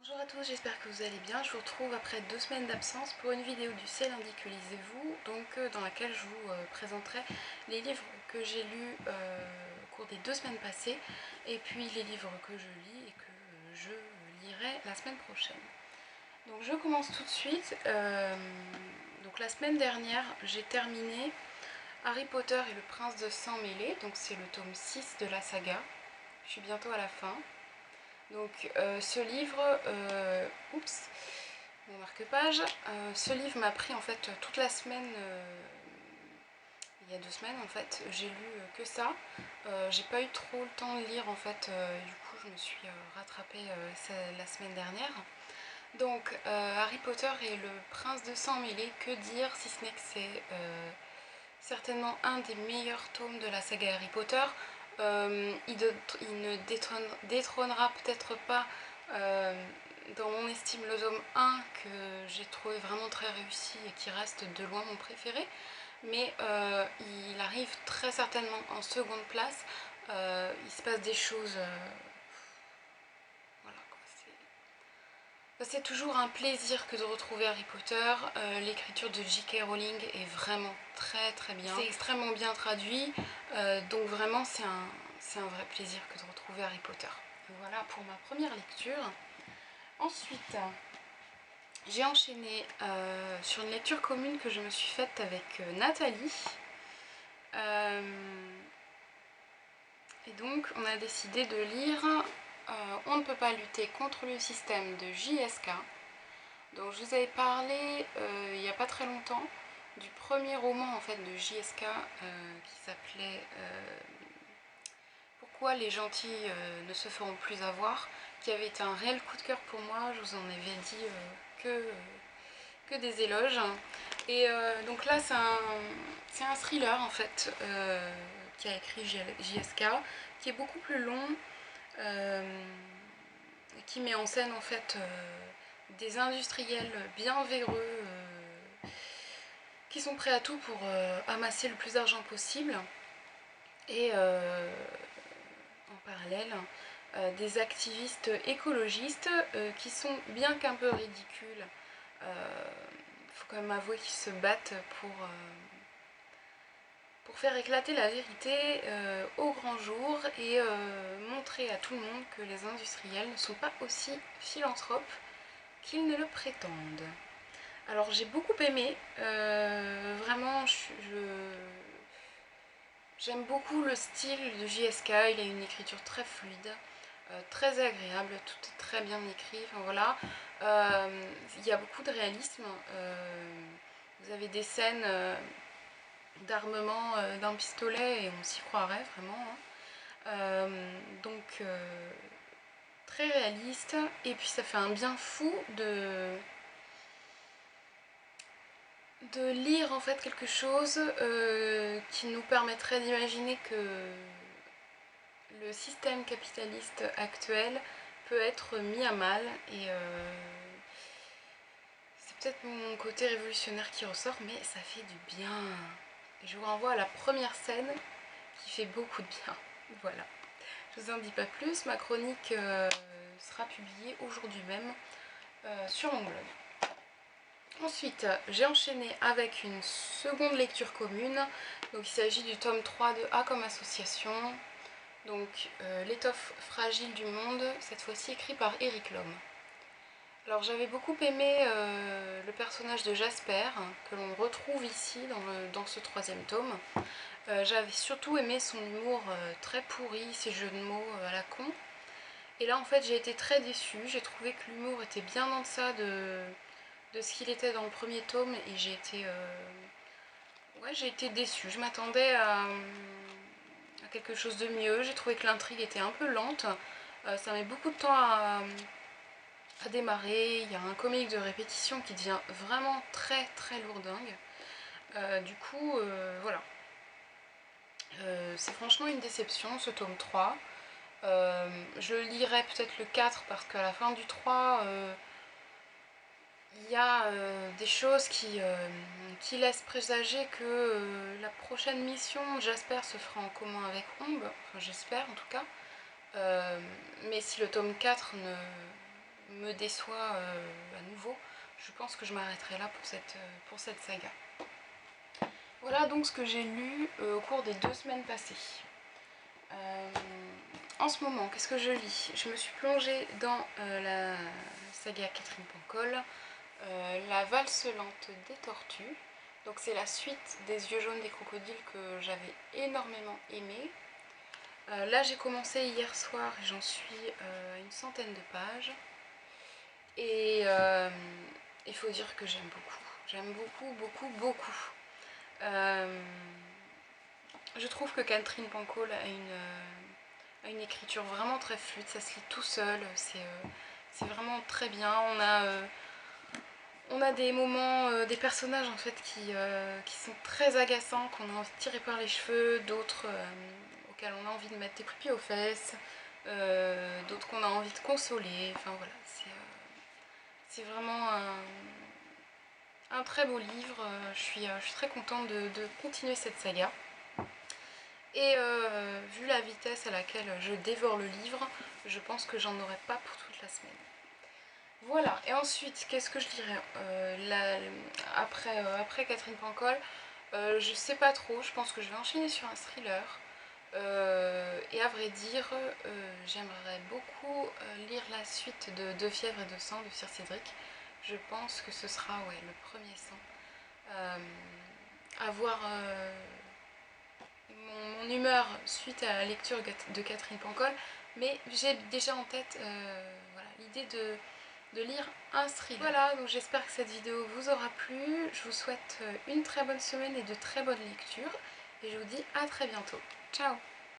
Bonjour à tous, j'espère que vous allez bien. Je vous retrouve après 2 semaines d'absence pour une vidéo du C'est lundi que lisez-vous, dans laquelle je vous présenterai les livres que j'ai lus au cours des 2 semaines passées et puis les livres que je lis et que je lirai la semaine prochaine. Donc je commence tout de suite. Donc la semaine dernière, j'ai terminé Harry Potter et le Prince de Sang Mêlé, donc c'est le tome 6 de la saga. Je suis bientôt à la fin. Donc ce livre, oups, mon marque-page, ce livre m'a pris en fait toute la semaine, il y a 2 semaines en fait, j'ai lu que ça. J'ai pas eu trop le temps de lire en fait, du coup je me suis rattrapée la semaine dernière. Donc Harry Potter et le Prince de Sang Mêlé, que dire si ce n'est que c'est certainement un des meilleurs tomes de la saga Harry Potter. Il ne détrônera peut-être pas dans mon estime le tome 1 que j'ai trouvé vraiment très réussi et qui reste de loin mon préféré, mais il arrive très certainement en seconde place. Il se passe des choses... voilà quoi, c'est toujours un plaisir que de retrouver Harry Potter. L'écriture de J.K. Rowling est vraiment très très bien. C'est extrêmement bien traduit, donc vraiment c'est un vrai plaisir que de retrouver Harry Potter. Et voilà pour ma première lecture. Ensuite, j'ai enchaîné sur une lecture commune que je me suis faite avec Nathalie. Et donc on a décidé de lire On ne peut pas lutter contre le système de J.S.K. Donc je vous avais parlé il n'y a pas très longtemps du premier roman en fait de J.S.K. Qui s'appelait Pourquoi les gentils ne se feront plus avoir, qui avait été un réel coup de cœur pour moi. Je vous en avais dit que des éloges. Et donc là c'est un thriller en fait qui a écrit J.S.K. qui est beaucoup plus long, qui met en scène en fait des industriels bien véreux qui sont prêts à tout pour amasser le plus d'argent possible, et en parallèle des activistes écologistes qui sont bien qu'un peu ridicules. Faut quand même avouer qu'ils se battent pour faire éclater la vérité au grand jour et montrer à tout le monde que les industriels ne sont pas aussi philanthropes qu'ils ne le prétendent. Alors j'ai beaucoup aimé, vraiment j'aime beaucoup le style de JSK, il a une écriture très fluide, très agréable, tout est très bien écrit, enfin voilà. Il y a beaucoup de réalisme, vous avez des scènes d'armement d'un pistolet et on s'y croirait vraiment, hein. Donc très réaliste, et puis ça fait un bien fou de lire en fait quelque chose qui nous permettrait d'imaginer que le système capitaliste actuel peut être mis à mal, et c'est peut-être mon côté révolutionnaire qui ressort, mais ça fait du bien. Et je vous renvoie à la première scène qui fait beaucoup de bien. Voilà. Je vous en dis pas plus, ma chronique sera publiée aujourd'hui même sur mon blog. Ensuite, j'ai enchaîné avec une seconde lecture commune. Donc il s'agit du tome 3 de A comme association. Donc l'étoffe fragile du monde, cette fois-ci écrit par Eric Lhomme. Alors j'avais beaucoup aimé le personnage de Jasper, que l'on retrouve ici dans ce troisième tome. J'avais surtout aimé son humour très pourri, ses jeux de mots à la con. Et là en fait j'ai été très déçue, j'ai trouvé que l'humour était bien en deçà de ce qu'il était dans le premier tome, et j'ai été déçue. Je m'attendais à quelque chose de mieux. J'ai trouvé que l'intrigue était un peu lente, ça met beaucoup de temps à démarrer. Il y a un comique de répétition qui devient vraiment très très lourdingue. Du coup, voilà. C'est franchement une déception ce tome 3. Je lirai peut-être le 4 parce qu'à la fin du 3, il y a des choses qui laissent présager que la prochaine mission, Jasper se fera en commun avec Ombre, enfin j'espère en tout cas. Mais si le tome 4 me déçoit à nouveau, je pense que je m'arrêterai là pour cette saga. Voilà donc ce que j'ai lu au cours des 2 semaines passées. En ce moment, qu'est-ce que je lis? Je me suis plongée dans la saga Catherine Pancol, La valse lente des tortues. Donc c'est la suite des Yeux jaunes des crocodiles que j'avais énormément aimé. Là j'ai commencé hier soir et j'en suis à une centaine de pages. Et il faut dire que j'aime beaucoup. J'aime beaucoup, beaucoup, beaucoup. Je trouve que Catherine Pancol a une écriture vraiment très fluide, ça se lit tout seul, c'est vraiment très bien. On a des moments, des personnages en fait qui sont très agaçants, qu'on a envie de tirer par les cheveux, d'autres auxquels on a envie de mettre des coups de pied aux fesses, d'autres qu'on a envie de consoler, enfin voilà, c'est vraiment un très beau livre, je suis très contente de continuer cette saga. Et vu la vitesse à laquelle je dévore le livre, je pense que j'en aurai pas pour toute la semaine. Voilà, et ensuite, qu'est-ce que je dirais après Catherine Pancol, je sais pas trop, je pense que je vais enchaîner sur un thriller. Et à vrai dire, j'aimerais beaucoup lire la suite de Deux fièvres et de sang de Sir Cédric. Je pense que ce sera le premier sang. À voir mon humeur suite à la lecture de Catherine Pancol, mais j'ai déjà en tête voilà, l'idée de lire un thriller. Voilà, donc j'espère que cette vidéo vous aura plu. Je vous souhaite une très bonne semaine et de très bonnes lectures. Et je vous dis à très bientôt. Ciao!